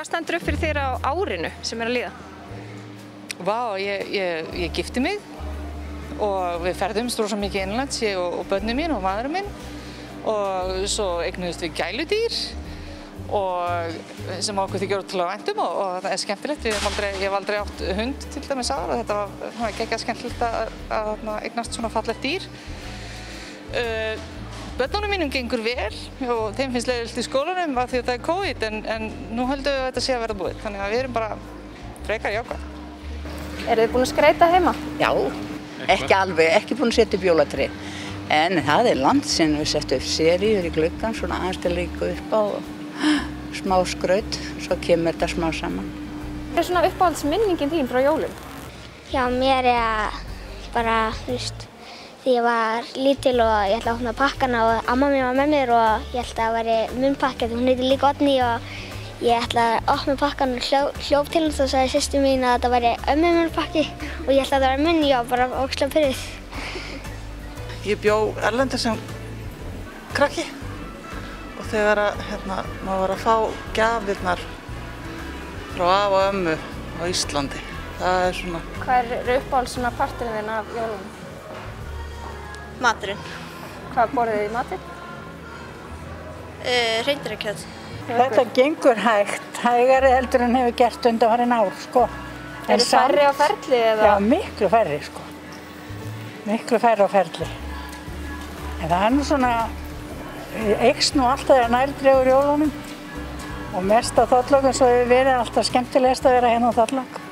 Hvað stendur upp fyrir þér á árinu sem að líða? Vá, ég gifti mig og við ferðumst rosa mikið innanlands, ég og börnin mín og maðurinn minn, og svo eignuðumst við gæludýr og sem okkur þykir ótrúlega vænt og það er skemmtilegt. Ég hef aldrei átt hund til dæmis áður og þetta var geggjað skemmtilegt að eignast svona fallegt dýr. Börnunum mínum gengur vel og þeim finnst leiðilegt í skólanum af því að það er COVID en nú höldum við að þetta sé að verða búið, þannig að við erum bara frekar jákvæð. Eru þið búin að skreyta heima? Já, ekki alveg, ekki búin að setja upp jólatrí. En það er landsinn, við setjum upp seríur í gluggann, svona aðeins til að líka upp á smá skraut, svo kemur þetta smá saman. Hvað er svona uppáhaldsminningin þín frá jólum? Já, mér er bara, þú veist, því ég var lítil og ég ætla að opna pakkana og amma mín var með mér og ég ætla að vera munnpakki, hún heitir líka Oddný og ég ætla að opna pakkan og hljóp til hans og sagði systur mín að þetta væri ömmu munnpakki og ég ætla að það væri minn, ég var bara ógeðslega pirruð. Ég bjó erlendis sem krakki og þegar maður var að fá gjafirnar frá afa og ömmu á Íslandi, það er svona... Hvað er uppáhalds parturinn þinn af jólunum? Maturinn. Hvað borðið þið í matinn? Hreindýrakjöt. Þetta gengur hægt, hægari heldur en hefur gert undanfarin ár, sko. Eru færri á ferli eða? Já, miklu færri, sko. Miklu færri á ferli. En það er nú svona, eykst nú alltaf þegar nær dregur jólunum og mest á Þorlákshöfn, svo hefur verið alltaf skemmtilegast að vera hérna á Þorlákshöfn.